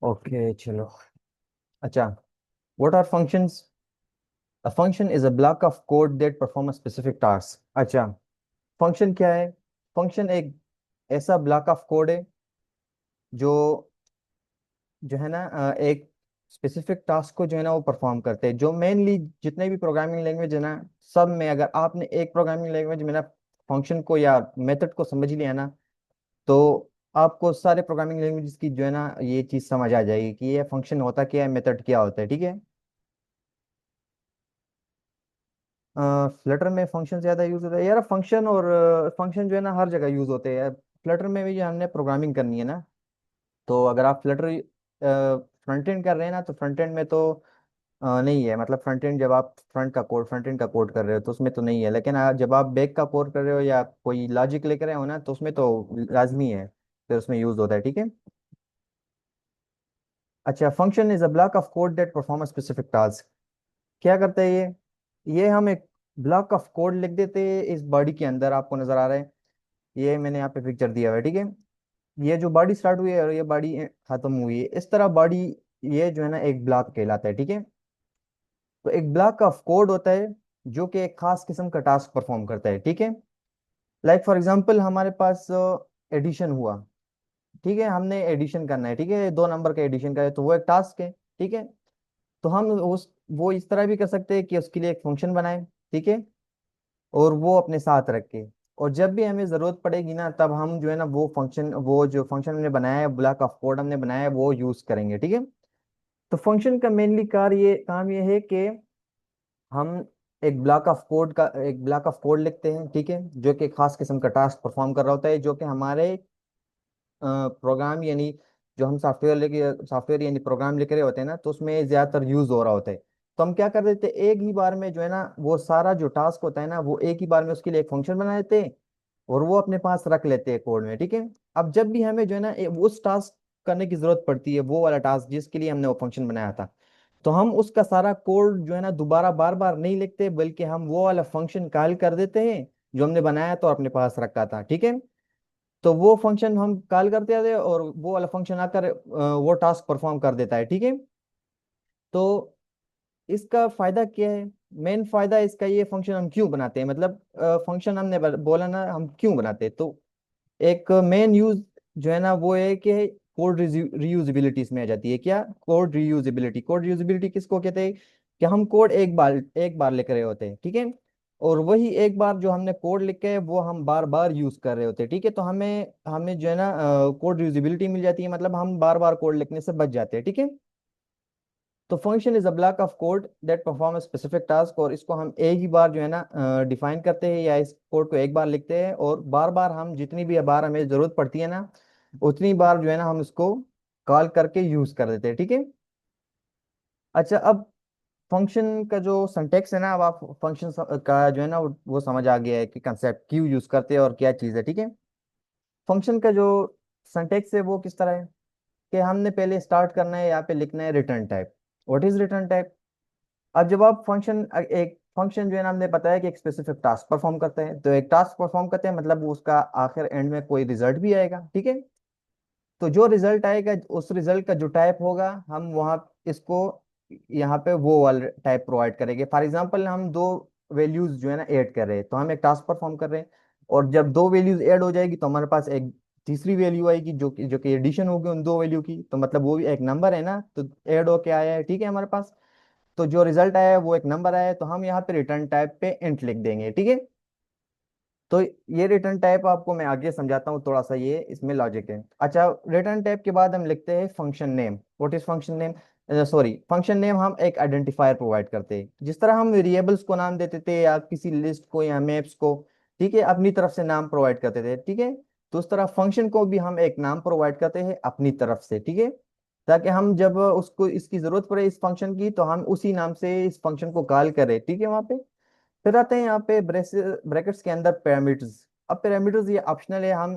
Okay चलो। अच्छा, what are functions? A function is a block of code that perform a specific task. अच्छा, function क्या है? Function एक ऐसा ब्लॉक ऑफ कोड है जो जो है ना एक स्पेसिफिक टास्क को जो है ना वो परफॉर्म करते हैं। जो मेनली जितने भी प्रोग्रामिंग लैंग्वेज है ना, सब में अगर आपने एक प्रोग्रामिंग लैंग्वेज में ना फंक्शन को या मेथड को समझ लिया ना, तो आपको सारे प्रोग्रामिंग लैंग्वेजेस की जो है ना ये चीज़ समझ आ जाएगी कि ये फंक्शन होता क्या है, मेथड क्या होता है। ठीक है। फ्लटर में फंक्शन ज़्यादा यूज़ होता है यार। फंक्शन और फंक्शन जो है ना हर जगह यूज़ होते हैं। फ्लटर में भी जो हमने प्रोग्रामिंग करनी है ना, तो अगर आप फ्लटर फ्रंट एंड कर रहे हैं ना, तो फ्रंट एंड में तो नहीं है। मतलब फ्रंट एंड जब आप फ्रंट एंड का कोड कर रहे हो तो उसमें तो नहीं है, लेकिन जब आप बैक का कोड कर रहे हो या कोई लॉजिक लेकर रहे हो ना, तो उसमें तो लाजमी है, फिर उसमें यूज होता है। ठीक है। अच्छा, function is a block of code that perform a specific task. क्या करता है ये हम एक ब्लॉक ऑफ कोड लिख देते हैं इस बॉडी के अंदर। आपको नजर आ रहा है, ये मैंने यहाँ पे पिक्चर दिया हुआ है। ठीक है। ये जो बॉडी स्टार्ट हुई है और ये बॉडी खत्म हुई है, इस तरह बॉडी ये जो है ना एक ब्लॉक कहलाता है। ठीक है। तो एक ब्लॉक ऑफ कोड होता है जो कि एक खास किस्म का टास्क परफॉर्म करता है। ठीक है। लाइक फॉर एग्जांपल हमारे पास एडिशन हुआ। ठीक है, हमने एडिशन करना है। ठीक है, दो नंबर का एडिशन का है, तो वो एक टास्क है। ठीक है। तो हम उस वो इस तरह भी कर सकते हैं कि उसके लिए एक फंक्शन बनाए। ठीक है। और वो अपने साथ रखे, और जब भी हमें जरूरत पड़ेगी ना, तब हम जो है ना वो जो फंक्शन हमने बनाया है, ब्लॉक ऑफ कोड हमने बनाया है, वो यूज करेंगे। ठीक है। तो फंक्शन का मेनली काम ये है कि हम एक ब्लॉक ऑफ कोड लिखते हैं। ठीक है, जो कि खास किस्म का टास्क परफॉर्म कर रहा होता है, जो कि हमारे प्रोग्राम यानी जो हम सॉफ्टवेयर यानी प्रोग्राम लिख रहे होते हैं ना, तो उसमें ज्यादातर यूज हो रहा होता है। तो हम क्या कर देते हैं, एक ही बार में जो है ना वो सारा जो टास्क होता है ना, वो एक ही बार में उसके लिए एक फंक्शन बना देते हैं और वो अपने पास रख लेते हैं कोड में। ठीक है। अब जब भी हमें जो है ना उस टास्क करने की जरूरत पड़ती है, वो वाला टास्क जिसके लिए हमने वो फंक्शन बनाया था, तो हम उसका सारा कोड जो है ना दोबारा बार बार नहीं लिखते, बल्कि हम वो वाला फंक्शन कॉल कर देते हैं जो हमने बनाया तो अपने पास रखा था। ठीक है। तो वो फंक्शन हम कॉल करते हैं और वो वाला फंक्शन आकर वो टास्क परफॉर्म कर देता है। ठीक है। तो इसका फायदा क्या है? मेन फायदा इसका ये, फंक्शन हम क्यों बनाते हैं, मतलब फंक्शन हमने बोला ना हम क्यों बनाते हैं, तो एक मेन यूज जो है ना वो है कि कोड रियूजिबिलिटी इसमें आ जाती है। क्या? कोड रियूजिबिलिटी किसको कहते हैं? कि हम कोड एक बार लिख रहे होते हैं। ठीक है। और वही एक बार जो हमने कोड लिखे है वो हम बार बार यूज कर रहे होते हैं। ठीक है। तो हमें हमें जो है ना कोड रियूजिबिलिटी मिल जाती है, मतलब हम बार बार कोड लिखने से बच जाते हैं। ठीक है। तो function is a block of code that perform specific task, और इसको हम एक ही बार जो है ना डिफाइन करते हैं, या इस कोड को एक बार लिखते हैं और बार बार हम जितनी भी बार हमें जरूरत पड़ती है ना, उतनी बार जो है ना हम इसको कॉल करके यूज कर देते हैं। ठीक है। अच्छा, अब फंक्शन का जो सिंटेक्स है ना, अब आप फंक्शन का जो है ना वो समझ आ गया है कि कंसेप्ट क्यों यूज करते हैं और क्या चीज़ है। ठीक है। फंक्शन का जो सिंटेक्स है वो किस तरह है कि हमने पहले स्टार्ट करना है, यहाँ पे लिखना है return type. What is return type? अब जब आप एक फंक्शन जो है ना हमने बताया कि एक स्पेसिफिक टास्क परफॉर्म करते हैं, तो एक टास्क परफॉर्म करते हैं मतलब वो उसका आखिर एंड में कोई रिजल्ट भी आएगा। ठीक है। तो जो रिजल्ट आएगा, उस रिजल्ट का जो टाइप होगा, हम वहाँ इसको यहाँ पे वो वाला टाइप प्रोवाइड करेंगे। फॉर एग्जांपल हम दो वैल्यूज जो है ना ऐड कर रहे हैं, तो हम एक टास्क परफॉर्म कर रहे हैं, और जब दो वैल्यूज ऐड हो जाएगी तो हमारे पास एक तीसरी वैल्यू आएगी जो कि एडिशन होगी उन दो वैल्यू की, तो मतलब वो भी एक नंबर है ना, तो ऐड होके आया है। ठीक है हमारे पास। तो जो रिजल्ट आया है वो एक नंबर आया है, तो हम यहाँ पे रिटर्न टाइप पे इंट लिख देंगे। ठीक है। तो ये रिटर्न टाइप आपको मैं आगे समझाता हूँ थोड़ा सा, ये इसमें लॉजिक है। अच्छा, रिटर्न टाइप के बाद हम लिखते हैं function name. What is function name? Sorry, function name हम एक आइडेंटिफायर प्रोवाइड करते हैं, जिस तरह हम वेरिएबल्स को नाम देते थे या किसी लिस्ट को या मैप्स को। ठीक है, अपनी तरफ से नाम प्रोवाइड करते थे। ठीक है। तो उस तरह फंक्शन को भी हम एक नाम प्रोवाइड करते हैं अपनी तरफ से। ठीक है। ताकि हम जब उसको इसकी जरूरत पड़े इस फंक्शन की, तो हम उसी नाम से इस फंक्शन को कॉल करें। ठीक है वहां पे। फिर आते हैं यहाँ पे ब्रैकेट्स के अंदर पैरामीटर्स। अब पैरामीटर्स ये ऑप्शनल है। हम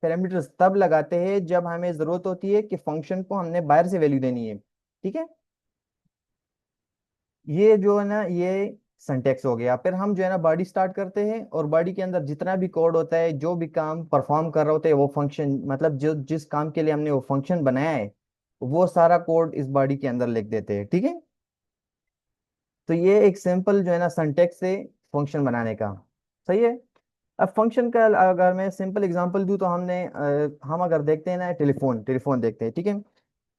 पैरामीटर्स तब लगाते हैं जब हमें जरूरत होती है कि फंक्शन को हमने बाहर से वैल्यू देनी है। ठीक है। ये जो है ना ये सिंटेक्स हो गया। फिर हम जो है ना बॉडी स्टार्ट करते हैं, और बॉडी के अंदर जितना भी कोड होता है, जो भी काम परफॉर्म कर रहा होता है वो फंक्शन, मतलब जो जिस काम के लिए हमने वो फंक्शन बनाया है, वो सारा कोड इस बॉडी के अंदर लिख देते हैं, ठीक है। तो ये एक सिंपल जो है ना सिंटेक्स से फंक्शन बनाने का। सही है। अब फंक्शन का अगर मैं सिंपल एग्जांपल दूं तो हम अगर देखते हैं ना, टेलीफोन टेलीफोन देखते हैं, ठीक है।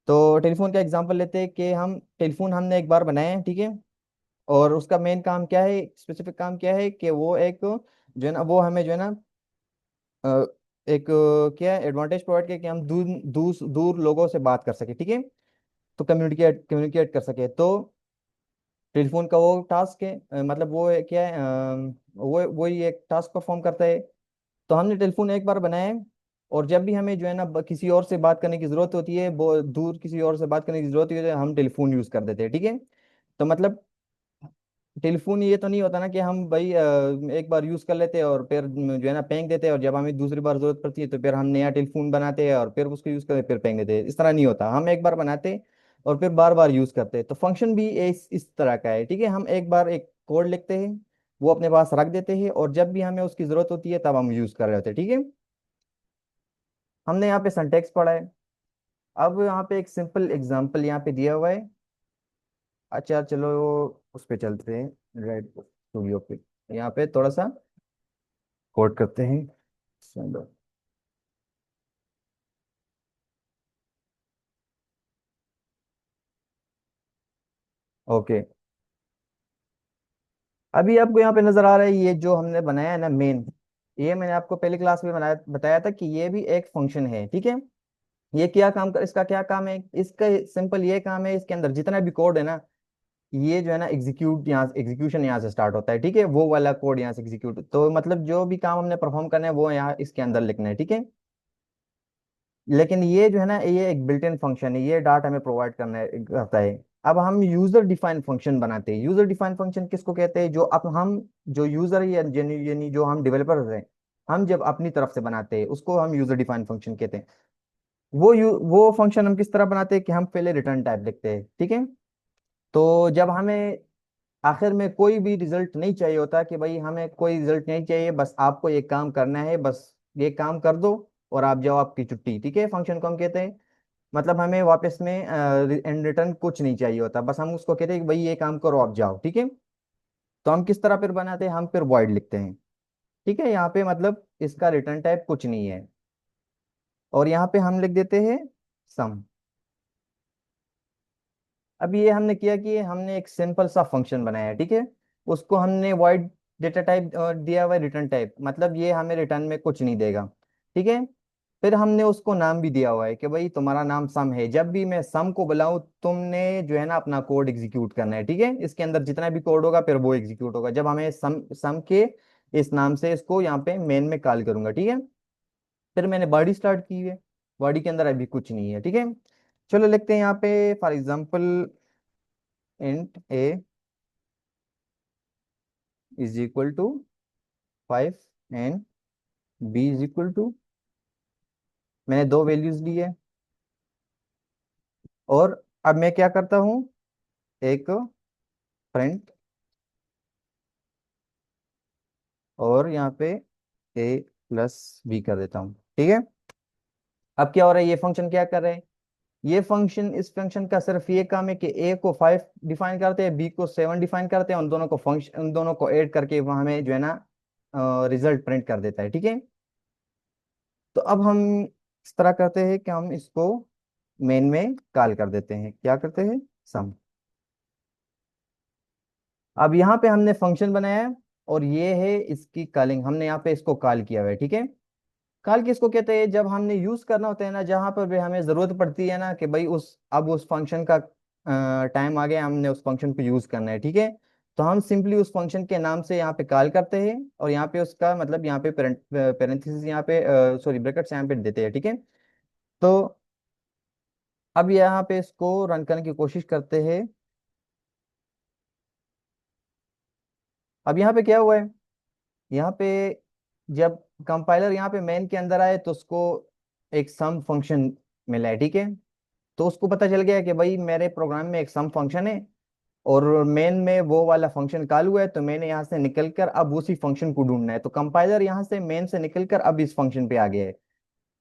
तो टेलीफोन का एग्जांपल लेते हैं कि हम टेलीफोन हमने एक बार बनाया है, ठीक है। और उसका मेन काम क्या है, स्पेसिफिक काम क्या है कि वो एक जो है ना, वो हमें जो है ना अ, एक क्या है एडवांटेज प्रोवाइड किया कि हम दूर दूर दूर लोगों से बात कर सके, ठीक है। तो कम्युनिकेट कम्युनिकेट कर सके। तो टेलीफोन का वो टास्क है, मतलब क्या है, वो ही एक टास्क परफॉर्म करता है। तो हमने टेलीफोन एक बार बनाया है। और जब भी हमें जो है ना किसी और से बात करने की जरूरत होती है, वो दूर किसी और से बात करने की जरूरत होती है, तो हम टेलीफोन यूज कर देते हैं, ठीक है। तो मतलब टेलीफोन ये तो नहीं होता ना कि हम भाई एक बार यूज कर लेते हैं और फिर जो है ना फेंक देते हैं, और जब हमें दूसरी बार जरूरत पड़ती है तो फिर हम नया टेलीफोन बनाते हैं और फिर उसको यूज करते फिर फेंक देते हैं। इस तरह नहीं होता, हम एक बार बनाते हैं और फिर बार बार यूज करते हैं। तो फंक्शन भी इस तरह का है, ठीक है। हम एक बार एक कोड लिखते हैं, वो अपने पास रख देते हैं, और जब भी हमें उसकी जरूरत होती है तब हम यूज कर रहे होते हैं, ठीक है। हमने यहाँ पे सिंटेक्स पढ़ा है। अब यहाँ पे एक सिंपल एग्जांपल यहाँ पे दिया हुआ है। अच्छा चलो उस पे चलते हैं, रेड स्टूडियो पे। यहाँ पे थोड़ा सा कोड करते हैं। चलो। ओके। अभी आपको यहाँ पे नजर आ रहा है ये जो हमने बनाया है ना मेन, ये मैंने आपको पहली क्लास में बनाया बताया था कि ये भी एक फंक्शन है, ठीक है। ये क्या काम कर इसका क्या काम है, इसका सिंपल ये काम है, इसके अंदर जितना भी कोड है ना, ये जो है ना एग्जीक्यूशन यहाँ से स्टार्ट होता है, ठीक है। वो वाला कोड यहाँ से एग्जीक्यूट, तो मतलब जो भी काम हमने परफॉर्म करना है वो यहाँ इसके अंदर लिखना है, ठीक है। लेकिन ये जो है ना ये एक बिल्ट इन फंक्शन है, ये डाटा हमें प्रोवाइड करता है। अब हम यूजर डिफाइंड फंक्शन बनाते हैं। यूजर डिफाइंड फंक्शन किसको कहते हैं, जो अब हम जो यूजर या यानी जो हम डेवलपर हैं, हम जब अपनी तरफ से बनाते हैं उसको हम यूजर डिफाइंड फंक्शन कहते हैं। वो फंक्शन हम किस तरह बनाते हैं कि हम पहले रिटर्न टाइप लिखते हैं, ठीक है। तो जब हमें आखिर में कोई भी रिजल्ट नहीं चाहिए होता कि भाई हमें कोई रिजल्ट नहीं चाहिए, बस आपको ये काम करना है, बस ये काम कर दो और आप जाओ आपकी छुट्टी, ठीक है, फंक्शन को हम कहते हैं। मतलब हमें वापस में इन रिटर्न कुछ नहीं चाहिए होता, बस हम उसको कहते हैं कि भाई ये काम करो आप जाओ, ठीक है। तो हम किस तरह फिर बनाते हैं, हम फिर वॉइड लिखते हैं, ठीक है। यहाँ पे मतलब इसका रिटर्न टाइप कुछ नहीं है, और यहाँ पे हम लिख देते हैं सम। अब ये हमने किया कि हमने एक सिंपल सा फंक्शन बनाया है, ठीक है। उसको हमने वॉइड डेटा टाइप दिया हुआ है रिटर्न टाइप, मतलब ये हमें रिटर्न में कुछ नहीं देगा, ठीक है। फिर हमने उसको नाम भी दिया हुआ है कि भाई तुम्हारा नाम सम है, जब भी मैं सम को बुलाऊं तुमने जो है ना अपना कोड एग्जीक्यूट करना है, ठीक है। इसके अंदर जितना भी कोड होगा फिर वो एग्जीक्यूट होगा जब हमें सम सम के इस नाम से इसको यहाँ पे मेन में कॉल करूंगा, ठीक है। फिर मैंने बॉडी स्टार्ट की है, बॉडी के अंदर अभी कुछ नहीं है, ठीक है। चलो लिखते हैं यहाँ पे for example int A is equal to 5 and B is equal to, मैंने दो वैल्यूज ली है। और अब मैं क्या करता हूँ, एक प्रिंट, और यहाँ पे ए प्लस बी कर देता हूँ, ठीक है। अब क्या हो रहा है, ये फंक्शन क्या कर रहे हैं, ये फंक्शन इस फंक्शन का सिर्फ ये काम है कि ए को 5 डिफाइन करते हैं, बी को 7 डिफाइन करते हैं, उन दोनों को ऐड करके वह हमें जो है ना रिजल्ट प्रिंट कर देता है, ठीक है। तो अब हम इस तरह करते हैं कि हम इसको मेन में कॉल कर देते हैं, क्या करते हैं, सम। अब यहाँ पे हमने फंक्शन बनाया है, और ये है इसकी कॉलिंग, हमने यहाँ पे इसको कॉल किया हुआ है, ठीक है। कॉल किसको कहते हैं, जब हमने यूज करना होता है ना, जहां पर भी हमें जरूरत पड़ती है ना कि भाई उस फंक्शन का टाइम आ गया, हमने उस फंक्शन को यूज करना है, ठीक है। तो हम सिंपली उस फंक्शन के नाम से यहाँ पे कॉल करते हैं, और यहाँ पे उसका मतलब यहाँ पे पेरेंथेसिस यहाँ पे सॉरी ब्रैकेट्स यहाँ पे देते हैं, ठीक है। तो अब यहाँ पे इसको रन करने की कोशिश करते हैं। अब यहाँ पे क्या हुआ है, यहाँ पे जब कंपाइलर यहाँ पे मेन के अंदर आए तो उसको एक सम फंक्शन मिला है, ठीक है। तो उसको पता चल गया कि भाई मेरे प्रोग्राम में एक सम फंक्शन है, और मेन में वो वाला फंक्शन कॉल हुआ है, तो मैंने यहाँ से निकलकर अब उसी फंक्शन को ढूंढना है। तो कंपाइलर यहाँ से मेन से निकलकर अब इस फंक्शन पे आ गया है।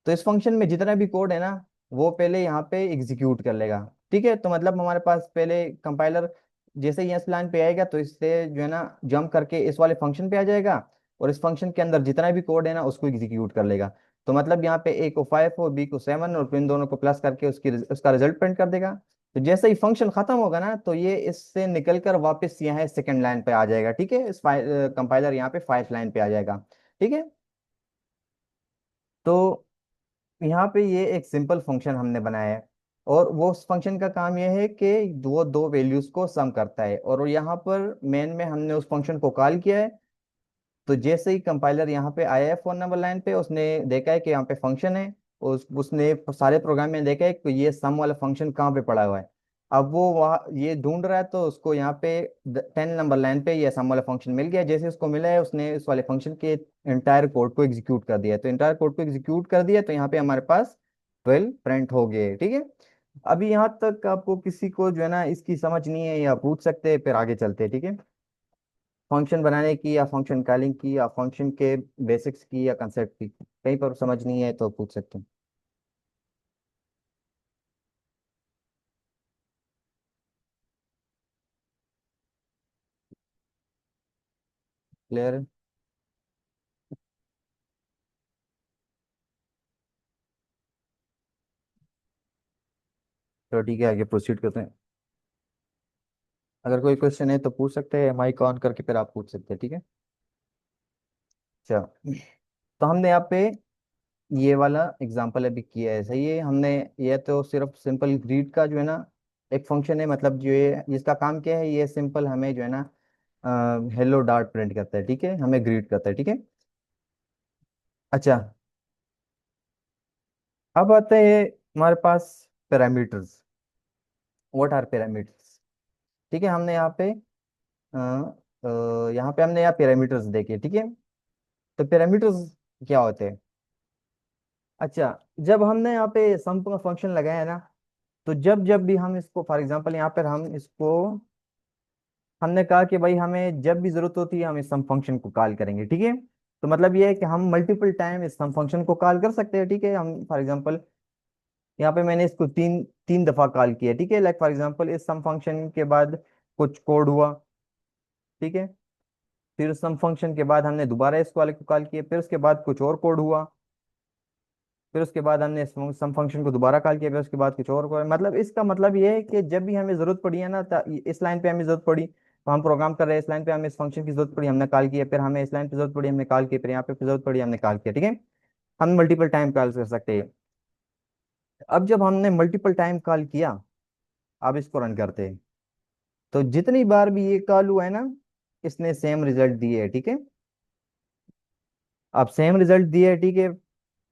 तो इस फंक्शन में जितना भी कोड है ना, वो पहले यहाँ पे एग्जीक्यूट कर लेगा। ठीक है, तो मतलब हमारे पास पहले कंपाइलर जैसे ही इस लाइन पे आएगा तो इससे जो है ना जंप करके इस वाले फंक्शन पे आ जाएगा, और इस फंक्शन के अंदर जितना भी कोड है ना उसको एग्जीक्यूट कर लेगा। तो मतलब यहाँ पे ए को 5 और बी को 7 और फिर इन दोनों को प्लस करके उसका रिजल्ट प्रिंट कर देगा। तो जैसे ही फंक्शन खत्म होगा ना तो ये इससे निकल कर वापस यहाँ सेकंड लाइन पे आ जाएगा। ठीक है, इस कंपाइलर यहाँ पे 5 लाइन पे आ जाएगा। ठीक है, तो यहाँ पे ये एक सिंपल फंक्शन हमने बनाया है, और वो उस फंक्शन का काम ये है कि वो दो वैल्यूज को सम करता है, और यहाँ पर मेन में हमने उस फंक्शन को कॉल किया है। तो जैसे ही कंपाइलर यहाँ पे आया है फोन नंबर लाइन पे, उसने देखा है कि यहाँ पे फंक्शन है। उसने सारे प्रोग्राम में देखा है कि ये सम वाला फंक्शन कहाँ पे पड़ा हुआ है। अब वो वहाँ ये ढूंढ रहा है, तो उसको यहाँ पे 10 नंबर लाइन पे ये सम वाला फंक्शन मिल गया। जैसे उसको मिला है उसने उस वाले फंक्शन के इंटायर कोड को एग्जीक्यूट कर दिया। तो इंटायर कोड को एग्जीक्यूट कर दिया तो यहाँ पे हमारे पास 12 प्रिंट हो गए। ठीक है, अभी यहाँ तक आपको किसी को जो है ना इसकी समझ नहीं है या पूछ सकते हैं, फिर आगे चलते हैं। ठीक है, फंक्शन बनाने की या फंक्शन कॉलिंग की या फंक्शन के बेसिक्स की या कंसेप्ट की कहीं पर समझ नहीं है तो पूछ सकते हैं। क्लियर है? तो ठीक है, आगे प्रोसीड करते हैं। अगर कोई क्वेश्चन है तो पूछ सकते हैं, माइक ऑन करके फिर आप पूछ सकते हैं। ठीक है, अच्छा, तो हमने यहाँ पे ये वाला एग्जांपल अभी किया है, सही है। हमने ये तो सिर्फ सिंपल ग्रीट का जो है ना एक फंक्शन है, मतलब जो ये इसका काम क्या है, ये सिंपल हमें जो है ना हेलो डॉट प्रिंट करता है। ठीक है, हमें ग्रीट करता है। ठीक है, अच्छा, अब आते हैं हमारे पास पैरामीटर्स। What are parameters? ठीक है, हमने यहाँ पे यहाँ पे हमने यहाँ पैरामीटर्स देखे। ठीक है, तो पैरामीटर्स क्या होते हैं? अच्छा, जब हमने यहाँ पे सम का फंक्शन लगाया है ना, तो जब जब भी हम इसको फॉर एग्जांपल यहाँ पर हम इसको हमने कहा कि भाई हमें जब भी जरूरत होती है हम इस सम फंक्शन को कॉल करेंगे। ठीक है, तो मतलब ये है कि हम मल्टीपल टाइम इस सम फंक्शन को कॉल कर सकते हैं। ठीक है, हम फॉर एग्जांपल यहाँ पे मैंने इसको तीन तीन दफा कॉल किया। ठीक है, लाइक फॉर एग्जांपल इस सम फंक्शन के बाद कुछ कोड हुआ। ठीक है, फिर सम फंक्शन के बाद हमने दोबारा इस वाले को कॉल किया, फिर उसके बाद कुछ और कोड हुआ, फिर उसके बाद हमने सम फंक्शन को दोबारा कॉल किया, फिर उसके बाद कुछ और कोड। मतलब इसका मतलब ये है कि जब भी हमें जरूरत पड़ी है ना, इस लाइन पे हमें जरूरत पड़ी तो हम प्रोग्राम कर रहे हैं, इस लाइन पे हमें इस फंक्शन की जरूरत पड़ी हमने कॉल किया, फिर हमें इस लाइन पे जरूरत पड़ी हमने कॉल किया, फिर यहाँ पे जरूरत पड़ी हमने कॉल किया। ठीक है, हम मल्टीपल टाइम कॉल कर सकते हैं। अब जब हमने मल्टीपल टाइम कॉल किया, अब इसको रन करते हैं, तो जितनी बार भी ये कॉल हुआ है ना इसने सेम रिजल्ट दिए है। ठीक है, अब सेम रिजल्ट दिए है। ठीक है,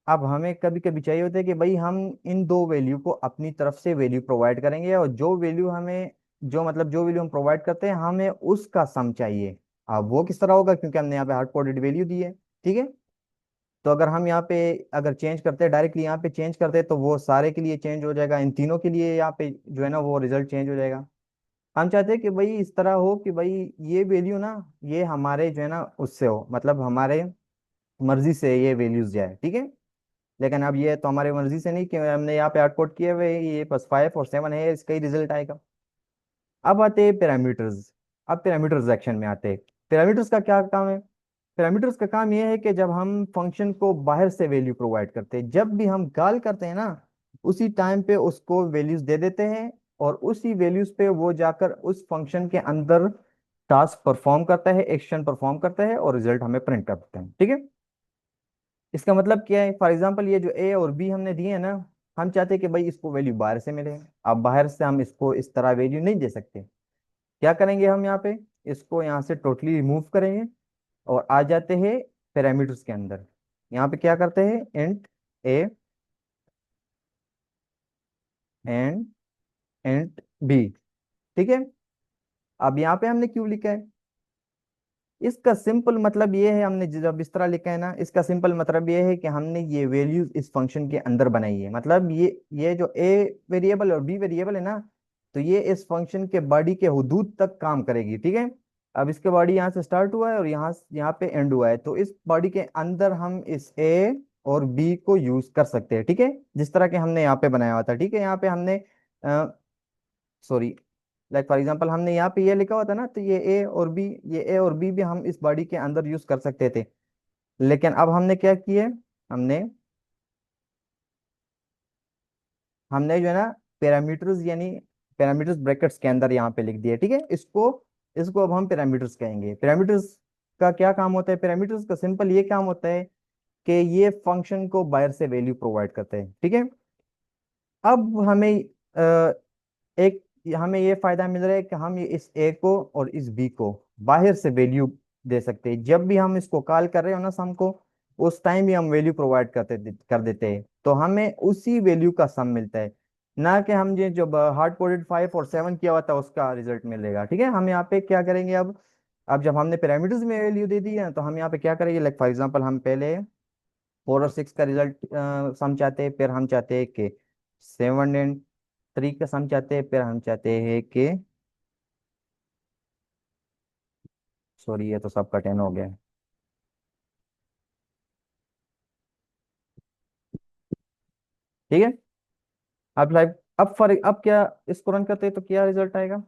अब हमें कभी कभी चाहिए होता है कि भाई हम इन दो वैल्यू को अपनी तरफ से वैल्यू प्रोवाइड करेंगे, और जो वैल्यू हमें जो मतलब जो वैल्यू हम प्रोवाइड करते हैं हमें उसका सम चाहिए। अब वो किस तरह होगा, क्योंकि हमने यहाँ पे हार्ड कोडेड वैल्यू दी है। ठीक है, तो अगर हम यहाँ पे अगर चेंज करते हैं डायरेक्टली यहाँ पे चेंज करते हैं तो वो सारे के लिए चेंज हो जाएगा, इन तीनों के लिए यहाँ पे जो है ना वो रिजल्ट चेंज हो जाएगा। हम चाहते हैं कि भाई इस तरह हो कि भाई ये वैल्यू ना ये हमारे जो है ना उससे हो, मतलब हमारे मर्जी से ये वैल्यूज जाए। ठीक है, लेकिन अब ये तो हमारे मर्जी से नहीं कि हमने यहाँ पे आउटपुट किए हुए ये बस 5 और 7 है, इसका ही रिजल्ट आएगा। अब आते हैं पैरामीटर्स। अब पैरामीटर्स सेक्शन में आते हैं। पैरामीटर्स का क्या काम है? पैरामीटर्स का काम ये है कि जब हम फंक्शन को बाहर से वैल्यू प्रोवाइड करते हैं, जब भी हम कॉल करते हैं ना उसी टाइम पे उसको वैल्यूज दे देते हैं, और उसी वैल्यूज पे वो जाकर उस फंक्शन के अंदर टास्क परफॉर्म करता है, एक्शन परफॉर्म करता है, और रिजल्ट हमें प्रिंट कर देते हैं। ठीक है, इसका मतलब क्या है? फॉर एग्जाम्पल ये जो ए और बी हमने दिए हैं ना, हम चाहते हैं कि भाई इसको वैल्यू बाहर से मिले। अब बाहर से हम इसको इस तरह वैल्यू नहीं दे सकते। क्या करेंगे हम यहाँ पे इसको यहाँ से टोटली रिमूव करेंगे और आ जाते हैं पैरामीटर्स के अंदर। यहाँ पे क्या करते हैं, int A and int B. ठीक है, अब यहाँ पे हमने क्यों लिखा है? इसका सिंपल मतलब ये है, हमने जब इस तरह लिखा है ना इसका सिंपल मतलब ये है कि हमने ये वैल्यूज इस फंक्शन के अंदर बनाई है। मतलब ये जो ए वेरिएबल और बी वेरिएबल है ना, तो ये इस फंक्शन के बॉडी के हुदूद तक काम करेगी। ठीक है, अब इसके बॉडी यहाँ से स्टार्ट हुआ है और यहाँ यहाँ पे एंड हुआ है, तो इस बॉडी के अंदर हम इस ए और बी को यूज कर सकते हैं, ठीक है, जिस तरह के हमने यहाँ पे बनाया हुआ था, ठीक है, यहाँ पे हमने सॉरी, लाइक फॉर एग्जांपल हमने यहाँ पे ये लिखा हुआ था ना, तो ये ए और बी, ये ए और बी भी हम इस बॉडी के अंदर यूज कर सकते थे। लेकिन अब हमने क्या किया, हमने हमने जो है ना पैरामीटर्स, यानी पैरामीटर्स ब्रैकेट्स के अंदर यहाँ पे लिख दिया, ठीक है, इसको इसको अब हम पैरामीटर्स कहेंगे। पैरामीटर्स का क्या काम होता है, पैरामीटर्स का सिंपल ये काम होता है कि ये फंक्शन को बाहर से वैल्यू प्रोवाइड करते हैं, ठीक है। अब एक हमें ये फायदा मिल रहा है कि हम ये इस ए को और इस बी को बाहर से वैल्यू दे सकते हैं। जब भी हम इसको कॉल कर रहे हो ना सम को, उस टाइम ही हम वैल्यू प्रोवाइड कर देते हैं, तो हमें उसी वैल्यू का सम मिलता है, ना कि हम ये जो हार्ड कोडेड 5 और 7 किया हुआ था उसका रिजल्ट मिलेगा, ठीक है। हम यहाँ पे क्या करेंगे, अब जब हमने पैरामीटर्स में वैल्यू दे दी है तो हम यहाँ पे क्या करेंगे, लाइक फॉर एग्जांपल हम पहले 4 और 6 का रिजल्ट सम चाहते हैं, फिर हम चाहते हैं कि 7 और 3 का सम चाहते हैं, फिर हम चाहते हैं कि सॉरी ये तो सबका 10 हो गया है। ठीक है। अब क्या इसको रन करते हैं तो क्या रिजल्ट आएगा।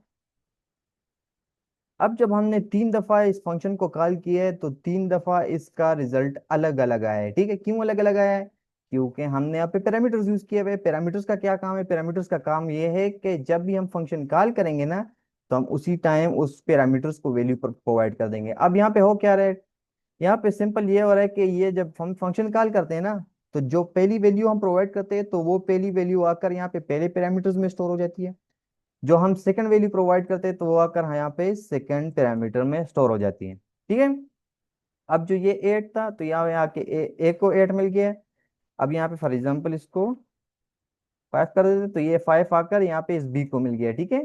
अब जब हमने 3 दफा इस फंक्शन को कॉल किया है तो 3 दफा इसका रिजल्ट अलग अलग आया है, ठीक है। क्यों अलग अलग आया है, क्योंकि हमने यहाँ पे पैरामीटर्स यूज किए हुए। पैरामीटर्स का क्या काम है, पैरामीटर्स का काम ये है कि जब भी हम फंक्शन कॉल करेंगे ना, तो हम उसी टाइम उस पैरामीटर्स को वैल्यू प्रोवाइड कर देंगे। अब यहाँ पे हो क्या रहा है, यहाँ पे सिंपल ये हो रहा है कि ये जब हम फंक्शन कॉल करते हैं ना, तो जो पहली वैल्यू हम प्रोवाइड करते हैं तो वो पहली वैल्यू आकर यहाँ पे पहले पैरामीटर्स में स्टोर हो जाती है। जो हम सेकंड वैल्यू प्रोवाइड करते हैं तो वो आकर यहाँ पे सेकंड पैरामीटर में स्टोर हो जाती है, ठीक है। अब जो ये 8 था तो यहाँ के ए को 8 मिल गया है। अब यहाँ पे फॉर एग्जांपल इसको 5 कर देते तो ये 5 आकर यहाँ पे इस बी को मिल गया, ठीक है।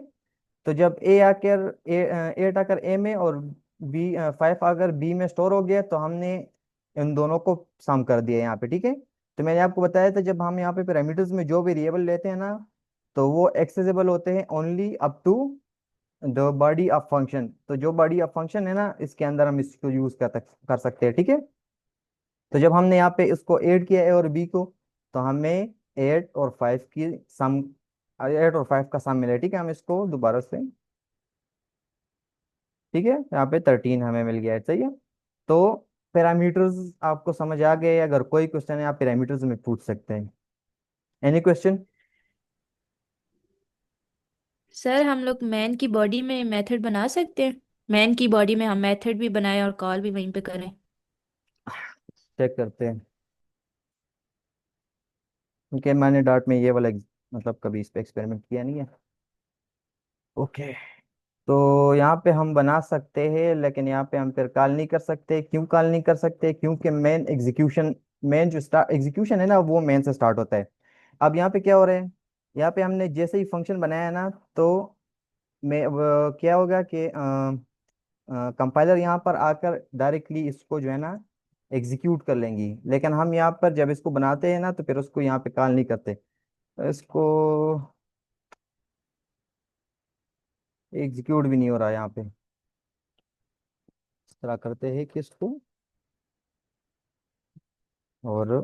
तो जब ए आकर 8 आकर ए में और बी 5 आकर बी में स्टोर हो गया, तो हमने इन दोनों को सम कर दिया यहाँ पे, ठीक है। तो मैंने आपको बताया था जब हम यहाँ पे पैरामीटर्स में जो वेरिएबल लेते हैं ना, तो वो एक्सेसिबल होते हैं only up to the body of function. तो जो बॉडी ऑफ फंक्शन है ना, इसके अंदर हम इसको यूज कर सकते हैं, ठीक है। तो जब हमने यहाँ पे इसको ऐड किया ए और बी को, तो हमें 8 और 5 का सम मिला, ठीक है। हम इसको दोबारा से, ठीक है, यहाँ पे 13 हमें मिल गया है, सही है। तो पैरामीटर्स आपको समझ आ गए, अगर कोई क्वेश्चन है आप पैरामीटर्स में पूछ सकते हैं। Any question. सर हम लोग मैन की बॉडी में मेथड बना सकते हैं। मैन की बॉडी में हम मेथड भी बनाए और कॉल भी वहीं पे करें। चेक करते हैं, क्योंकि मैंने डार्ट में ये वाला मतलब कभी इस पे एक्सपेरिमेंट किया नहीं है। ओके। तो यहाँ पे हम बना सकते हैं, लेकिन यहाँ पे हम फिर कॉल नहीं कर सकते। क्यों कॉल नहीं कर सकते, क्योंकि मेन जो स्टार्ट एग्जीक्यूशन है ना, वो मेन से स्टार्ट होता है। अब यहाँ पे क्या हो रहा है, यहाँ पे हमने जैसे ही फंक्शन बनाया है ना, तो क्या होगा कि कंपाइलर यहाँ पर आकर डायरेक्टली इसको जो है ना एग्जीक्यूट कर लेंगी। लेकिन हम यहाँ पर जब इसको बनाते हैं ना, तो फिर उसको यहाँ पे कॉल नहीं करते, इसको एग्जीक्यूट भी नहीं हो रहा है यहाँ पे। इस तरह करते हैं कि इसको और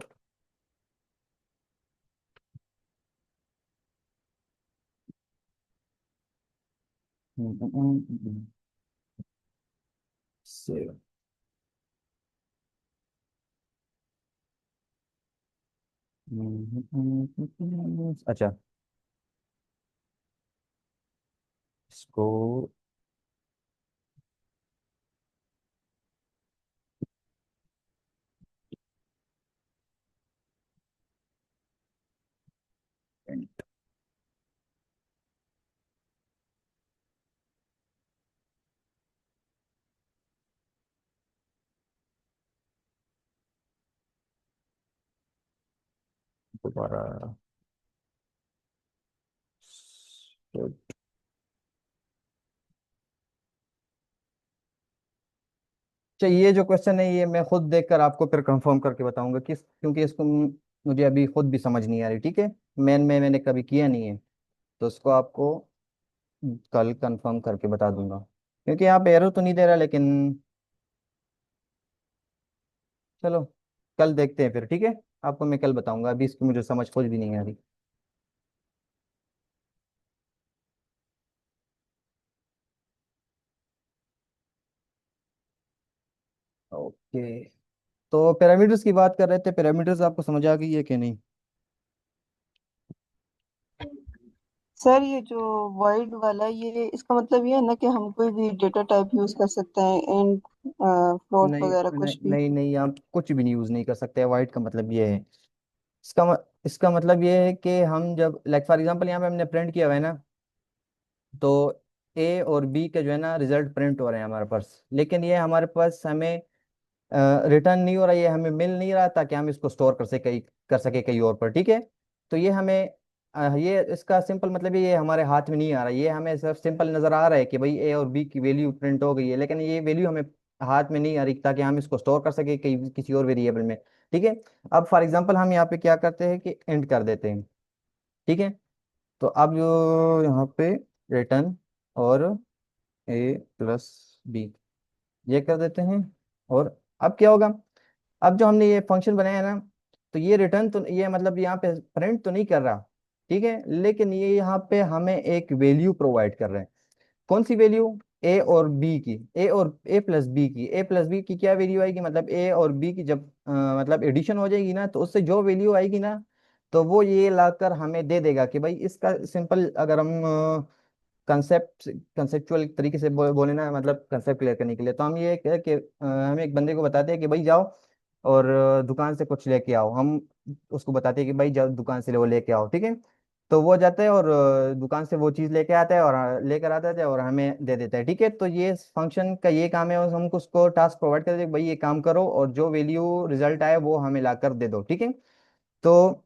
सेव। अच्छा, इसको दोबारा। अच्छा, ये जो क्वेश्चन है ये मैं खुद देखकर आपको फिर कंफर्म करके बताऊंगा, क्योंकि इसको मुझे अभी खुद भी समझ नहीं आ रही, ठीक है। मैंने कभी किया नहीं है, तो उसको आपको कल कंफर्म करके बता दूंगा, क्योंकि यहाँ पे एरर तो नहीं दे रहा, लेकिन चलो कल देखते हैं फिर, ठीक है। आपको मैं कल बताऊंगा, अभी इसकी मुझे समझ कुछ भी नहीं आ रही। ओके। तो पैरामीटर्स की बात कर रहे थे, पैरामीटर्स आपको समझ आ गई है कि नहीं? सर ये जो वाइड वाला, ये इसका मतलब ये है ना कि हम कोई भी डेटा टाइप यूज कर सकते हैं, इंट, फ्लोट नहीं वगैरह नहीं कुछ भी? नहीं नहीं, आप कुछ भी नहीं यूज नहीं कर सकते। वाइड का मतलब ये है, इसका मतलब ये है कि हम जब लाइक फॉर एग्जांपल यहाँ पे हमने प्रिंट किया हुआ है ना, तो ए और बी के जो है ना रिजल्ट प्रिंट हो रहे हैं हमारे पास, लेकिन ये हमारे पास हमें रिटर्न नहीं हो रहा, ये हमें मिल नहीं रहा ताकि हम इसको स्टोर कर सके कहीं और पर, ठीक है। तो ये हमें ये इसका सिंपल मतलब ये हमारे हाथ में नहीं आ रहा, ये हमें सिर्फ सिंपल नजर आ रहा है कि भाई ए और बी की वैल्यू प्रिंट हो गई है, लेकिन ये वैल्यू हमें हाथ में नहीं आ रही ताकि हम इसको स्टोर कर सके कहीं किसी और वेरिएबल में, ठीक है। अब फॉर एग्जांपल हम यहाँ पे क्या करते हैं कि एंड कर देते हैं, ठीक है। तो अब जो यहाँ पे रिटर्न और ए प्लस बी ये कर देते हैं, और अब क्या होगा? अब जो हमने ये फंक्शन बनाया है ना, तो ये रिटर्न तो ये मतलब यहाँ पे प्रिंट तो नहीं कर रहा, ठीक है, लेकिन ये यहाँ पे हमें एक वैल्यू प्रोवाइड कर रहे हैं। कौन सी वैल्यू? ए और बी की, ए प्लस बी की। ए प्लस बी की क्या वैल्यू आएगी? मतलब ए और बी की जब मतलब एडिशन हो जाएगी ना, तो उससे जो वैल्यू आएगी ना, तो वो ये लाकर हमें दे देगा कि भाई इसका सिंपल अगर हम कंसेप्चुअल तरीके से बोले ना, मतलब कंसेप्ट क्लियर करने के लिए, तो हम ये कह कि हम एक बंदे को बताते हैं कि भाई जाओ और दुकान से कुछ लेके आओ। हम उसको बताते हैं कि भाई जाओ दुकान से वो लेके आओ, ठीक है। तो वो जाता है और दुकान से वो चीज़ लेके आता है और लेकर आता है और हमें दे देता है, ठीक है। तो ये फंक्शन का ये काम है, और हमको उसको टास्क प्रोवाइड कर देते हैं कि भाई ये काम करो और जो वैल्यू रिजल्ट आए वो हमें लाकर दे दो, ठीक है। तो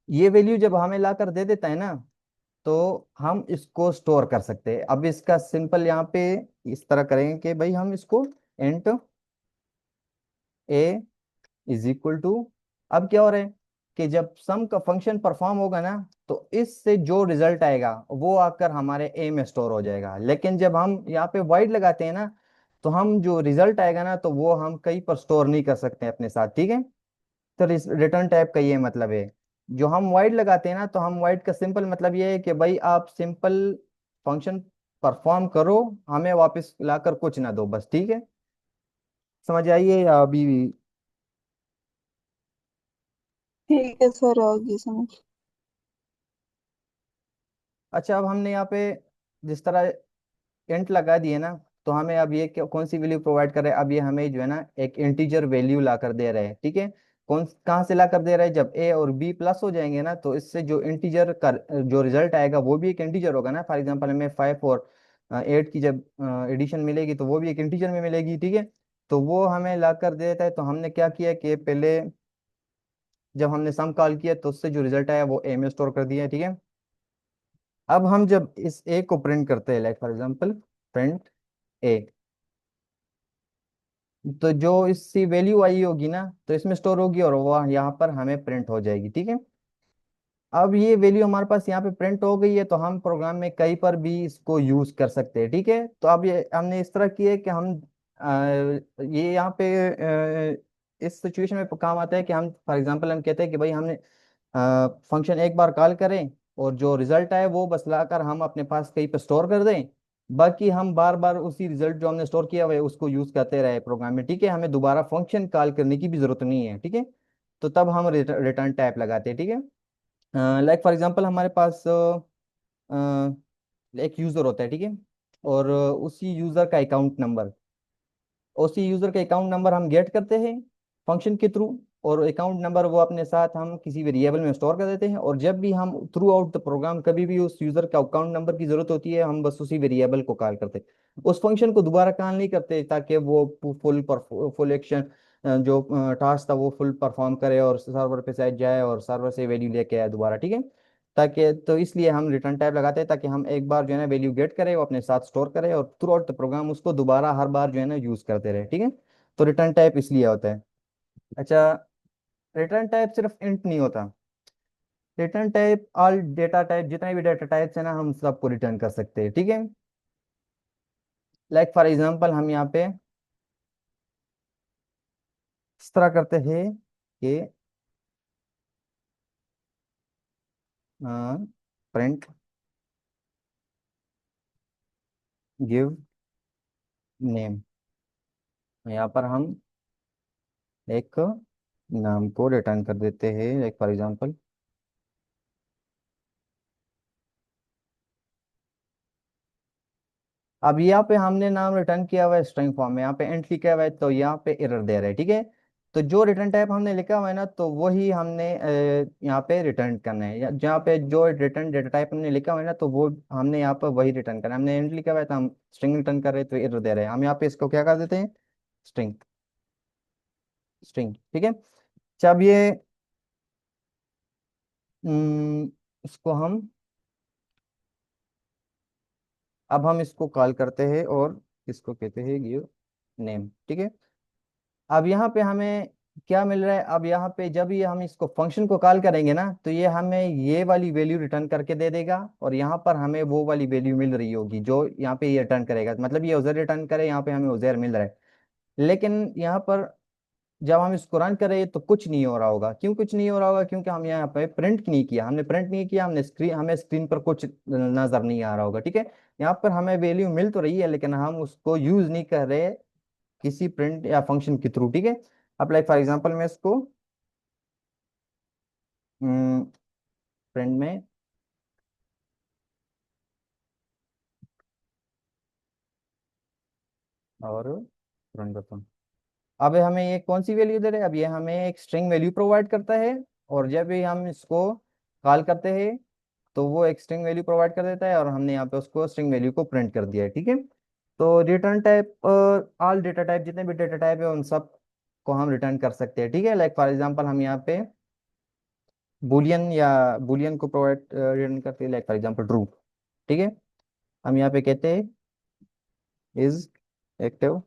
ये वैल्यू जब हमें लाकर दे देता है ना, तो हम इसको स्टोर कर सकते हैं। अब इसका सिंपल यहाँ पे इस तरह करेंगे कि भाई हम इसको int A is equal to, अब क्या हो रहा है कि जब सम का फंक्शन परफॉर्म होगा ना, तो इससे जो रिजल्ट आएगा वो आकर हमारे ए में स्टोर हो जाएगा। लेकिन जब हम यहाँ पे वाइड लगाते हैं ना, तो हम जो रिजल्ट आएगा ना, तो वो हम कहीं पर स्टोर नहीं कर सकते अपने साथ, ठीक है। तो रिटर्न टाइप का ये मतलब है। जो हम वाइड लगाते हैं ना, तो हम वाइड का सिंपल मतलब ये है कि भाई आप सिंपल फंक्शन परफॉर्म करो, हमें वापस लाकर कुछ ना दो, बस, ठीक है। समझ आइए या अभी भी? ठीक है सर, आ गई समझ। अच्छा, अब हमने यहाँ पे जिस तरह इंट लगा दिए ना, तो हमें अब ये कौन सी वैल्यू प्रोवाइड कर रहे हैं? अब ये हमें जो है ना एक इंटीजर वैल्यू ला कर दे रहे हैं, ठीक है। कौन कहाँ से ला कर दे रहे हैं? जब ए और बी प्लस हो जाएंगे ना, तो इससे जो इंटीजर का जो रिजल्ट आएगा वो भी एक इंटीजर होगा ना। फॉर एग्जांपल हमें 5 और 8 की जब एडिशन मिलेगी, तो वो भी एक इंटीजर में मिलेगी, ठीक है। तो वो हमें ला कर दे देता है। तो हमने क्या किया कि पहले जब हमने सम कॉल किया, तो उससे जो रिजल्ट आया वो ए में स्टोर कर दिया, ठीक है। अब हम जब इस ए को प्रिंट करते हैं, लाइक फॉर एग्जांपल प्रिंट ए, तो जो इसकी वैल्यू आई होगी ना, तो इसमें स्टोर होगी और वो यहाँ पर हमें प्रिंट हो जाएगी, ठीक है। अब ये वैल्यू हमारे पास यहाँ पे प्रिंट हो गई है, तो हम प्रोग्राम में कहीं पर भी इसको यूज कर सकते हैं, ठीक है। तो अब ये हमने इस तरह किया है कि हम ये यहाँ पे इस सिचुएशन में काम आता है कि हम फॉर एग्जांपल हम कहते हैं कि भाई हमने फंक्शन एक बार कॉल करें और जो रिजल्ट आए वो बस लाकर हम अपने पास कहीं पे स्टोर कर दें। बाकी हम बार बार उसी रिजल्ट जो हमने स्टोर किया हुआ है उसको यूज करते रहे प्रोग्राम में, ठीक है। हमें दोबारा फंक्शन कॉल करने की भी जरूरत नहीं है, ठीक है। तो तब हम रिटर्न टाइप लगाते हैं, ठीक है। लाइक फॉर एग्जांपल हमारे पास एक यूजर होता है, ठीक है। और उसी यूजर का अकाउंट नंबर, उसी यूजर का अकाउंट नंबर हम गेट करते हैं फंक्शन के थ्रू, और अकाउंट नंबर वो अपने साथ हम किसी वेरिएबल में स्टोर कर देते हैं। और जब भी हम थ्रू आउट द प्रोग्राम कभी भी उस यूजर का अकाउंट नंबर की जरूरत होती है, हम बस उसी वेरिएबल को कॉल करते हैं, उस फंक्शन को दोबारा कॉल नहीं करते, ताकि वो फुल एक्शन जो टास्क था वो फुल परफॉर्म करे और सर्वर पे साइड जाए और सर्वर से वैल्यू लेके आए दोबारा, ठीक है। ताकि तो इसलिए हम रिटर्न टाइप लगाते हैं, ताकि हम एक बार जो है ना वैल्यू गेट करें, वो अपने साथ स्टोर करें और थ्रू आउट द प्रोग्राम उसको दोबारा हर बार जो है ना यूज करते रहे, ठीक है। तो रिटर्न टाइप इसलिए होता है। अच्छा, रिटर्न टाइप सिर्फ इंट नहीं होता। Return type all data type, जितने भी डेटा टाइप्स है ना, हम सबको रिटर्न कर सकते हैं, ठीक है। लाइक फॉर एग्जांपल हम यहाँ पे इस तरह करते हैं प्रिंट गिव नेम, यहाँ पर हम एक नाम को रिटर्न कर देते हैं, लाइक फॉर एग्जांपल। अब यहाँ पे हमने नाम रिटर्न किया हुआ है स्ट्रिंग फॉर्म में, यहाँ पे एंट लिखा हुआ है तो यहाँ पे एरर दे रहा है, ठीक है। तो जो रिटर्न टाइप हमने लिखा हुआ है ना, तो वही हमने यहाँ पे रिटर्न करना है, जहाँ पे जो रिटर्न डेटा टाइप हमने लिखा हुआ है ना, तो वो हमने यहाँ पर वही रिटर्न करना है। हमने एंट लिखा हुआ है तो हम स्ट्रिंग रिटर्न कर रहे हैं, तो एरर दे रहे हैं, हम यहाँ पे इसको क्या कर देते हैं, स्ट्रिंग, स्ट्रिंग, ठीक है। जब ये इसको हम, अब हम इसको कॉल करते हैं और इसको कहते हैं गिव नेम, ठीक है। अब यहाँ पे हमें क्या मिल रहा है, अब यहाँ पे जब ये हम इसको फंक्शन को कॉल करेंगे ना, तो ये हमें ये वाली वैल्यू रिटर्न करके दे देगा, और यहाँ पर हमें वो वाली वैल्यू मिल रही होगी जो यहाँ पे ये रिटर्न करेगा, मतलब ये उज़र रिटर्न करे, यहाँ पे हमें उज़ैर मिल रहा है। लेकिन यहाँ पर जब हम इसको रन करें तो कुछ नहीं हो रहा होगा। क्यों कुछ नहीं हो रहा होगा? क्योंकि हम यहाँ पे प्रिंट नहीं किया, हमने प्रिंट नहीं किया, हमने स्क्रीन, हमें स्क्रीन पर कुछ नजर नहीं आ रहा होगा, ठीक है। यहाँ पर हमें वैल्यू मिल तो रही है, लेकिन हम उसको यूज नहीं कर रहे किसी प्रिंट या फंक्शन के थ्रू, ठीक है। अब लाइक फॉर एग्जांपल मैं इसको प्रिंट में और रन करता हूँ। अब हमें ये कौन सी वैल्यू दे रहे हैं? अब ये हमें एक स्ट्रिंग वैल्यू प्रोवाइड करता है, और जब भी हम इसको कॉल करते हैं तो वो एक स्ट्रिंग वैल्यू प्रोवाइड कर देता है, और हमने यहाँ पे उसको स्ट्रिंग वैल्यू को प्रिंट कर दिया है, ठीक है। तो return type, all data type, जितने भी डेटा टाइप है उन सब को हम रिटर्न कर सकते हैं, ठीक है। लाइक फॉर एग्जांपल हम यहाँ पे बुलियन या बुलियन को प्रोवाइड रिटर्न करते हैं, लाइक फॉर एग्जांपल ट्रू, ठीक है। हम यहाँ पे कहते हैं इज एक्टिव,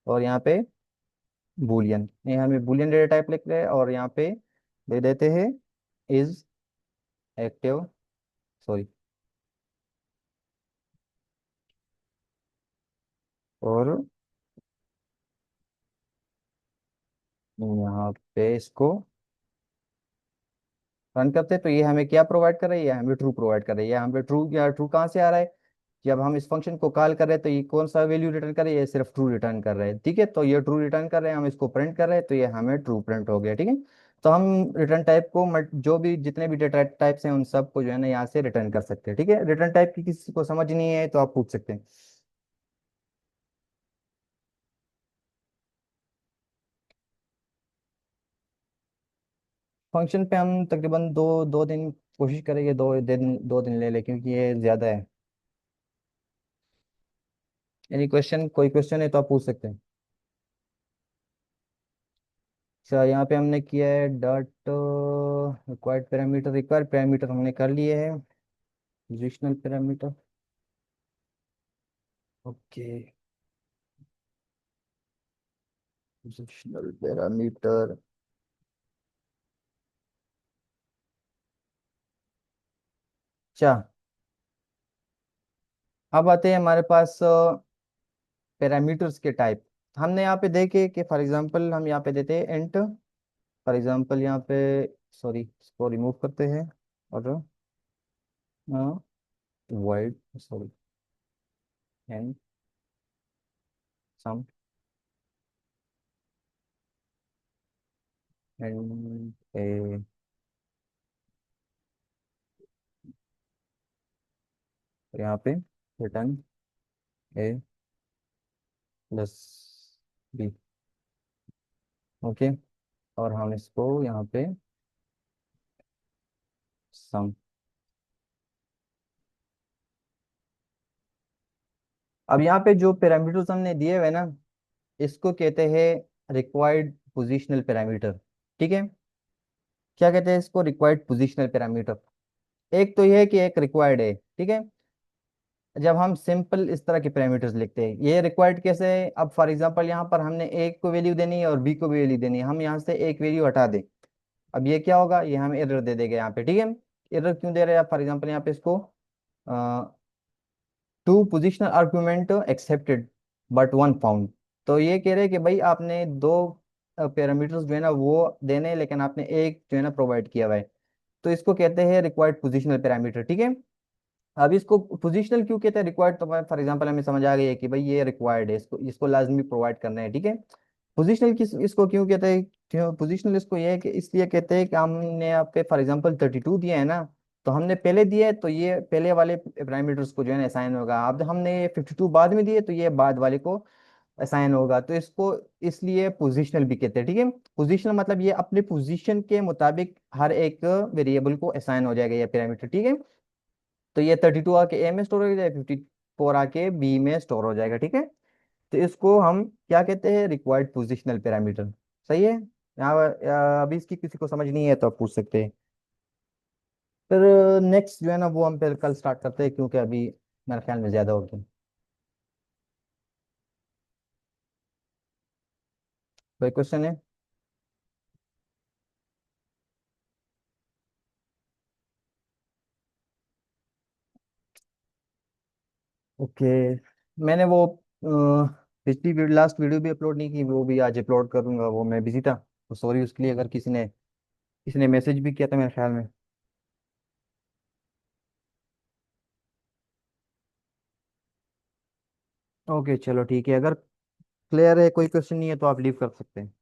और यहाँ पे बुलियन, ये हमें बुलियन डेटा टाइप लिख रहे हैं, और यहाँ पे दे देते हैं इज एक्टिव, सॉरी, और यहाँ पे इसको रन करते हैं, तो ये हमें क्या प्रोवाइड कर रही है? हमें ट्रू प्रोवाइड कर रही है। हमें ट्रू, या ट्रू कहाँ से आ रहा है? जब हम इस फंक्शन को कॉल कर रहे हैं तो ये कौन सा वैल्यू रिटर्न कर रही है? ये सिर्फ ट्रू रिटर्न कर रहे हैं, ठीक है। तो ये ट्रू रिटर्न कर रहे हैं, हम इसको प्रिंट कर रहे हैं, तो ये हमें ट्रू प्रिंट हो गया, ठीक है। तो हम रिटर्न टाइप को जो भी जितने भी डेटा टाइप्स हैं उन सब को जो है ना यहाँ से रिटर्न कर सकते हैं, ठीक है। रिटर्न टाइप की किसी को समझ नहीं है तो आप पूछ सकते हैं। फंक्शन पे हम तकरीबन दो दो दिन कोशिश करेंगे, 2 दिन, 2 दिन ले ले, क्योंकि ये ज्यादा है। एनी क्वेश्चन, कोई क्वेश्चन है तो आप पूछ सकते हैं। अच्छा, यहाँ पे हमने किया है dot required parameter, required parameter हमने कर लिए है, positional parameter, okay, positional parameter. अच्छा, अब आते हैं हमारे पास पैरामीटर्स के टाइप। हमने यहाँ पे देखे कि फॉर एग्जांपल हम यहाँ पे देते हैं इंट, फॉर एग्जांपल यहाँ पे, सॉरी इसको रिमूव करते हैं, और wide, sorry, and sum, and A, यहाँ पे return A plus B, okay. और हम इसको यहाँ पे सम। अब यहाँ पे जो पैरामीटर्स हमने दिए हुए ना, इसको कहते हैं रिक्वायर्ड पोजिशनल पैरामीटर, ठीक है। क्या कहते हैं इसको? Required positional parameter. एक तो ये है कि एक रिक्वायर्ड है, ठीक है। जब हम सिंपल इस तरह के पैरामीटर्स लिखते हैं, ये रिक्वायर्ड कैसे है? अब फॉर एग्जांपल यहाँ पर हमने ए को वैल्यू देनी है और बी को भी वैल्यू देनी है, हम यहाँ से एक वैल्यू हटा दें, अब ये क्या होगा? ये हमें एरर दे देगा यहाँ पे, ठीक है। एरर क्यों दे रहे हैं? फॉर एग्जांपल यहाँ पे इसको two positional argument accepted but one found, तो ये कह रहे हैं कि भाई आपने दो पैरामीटर्स जो है ना वो देने हैं, लेकिन आपने एक जो है ना प्रोवाइड किया हुआ है। तो इसको कहते हैं रिक्वायर्ड पोजिशनल पैरामीटर, ठीक है। अब इसको पोजिशनल क्यों कहते हैं रिक्वायर्ड, तो फॉर एग्जांपल हमें समझ आ गई है कि भाई ये रिक्वायर्ड है, इसको इसको लाजमी प्रोवाइड करना है, ठीक है। पोजिशनल किस इसको क्यों कहते हैं, क्यों पोजिशनल इसको ये है कि इसलिए कहते हैं कि हमने यहाँ पे फॉर एग्जांपल 32 दिया है ना, तो हमने पहले दिया है तो ये पहले वाले पैरामीटर्स को जो है ना असाइन होगा। अब हमने 52 बाद में दिए तो ये बाद वाले को असाइन होगा, तो इसको इसलिए पोजिशनल भी कहते हैं, ठीक है। पोजिशनल मतलब ये अपने पोजीशन के मुताबिक हर एक वेरिएबल को असाइन हो जाएगा ये पैरामीटर, ठीक है। तो ये 32 आके ए में स्टोर हो जाएगा, 54 आके बी में स्टोर हो जाएगा, ठीक है। तो इसको हम क्या कहते हैं, रिक्वायर्ड पोजिशनल पैरामीटर। सही है। यहाँ अभी इसकी किसी को समझ नहीं है तो आप पूछ सकते हैं। फिर नेक्स्ट जो है ना वो हम फिर कल स्टार्ट करते हैं, क्योंकि अभी मेरे ख्याल में ज़्यादा हो गया। कोई क्वेश्चन है? ओके। मैंने वो पिछली लास्ट वीडियो भी अपलोड नहीं की, वो भी आज अपलोड करूंगा, वो मैं बिजी था, तो सॉरी उसके लिए। अगर किसी ने मैसेज भी किया था मेरे ख्याल में। ओके चलो ठीक है, अगर क्लियर है, कोई क्वेश्चन नहीं है तो आप लीव कर सकते हैं।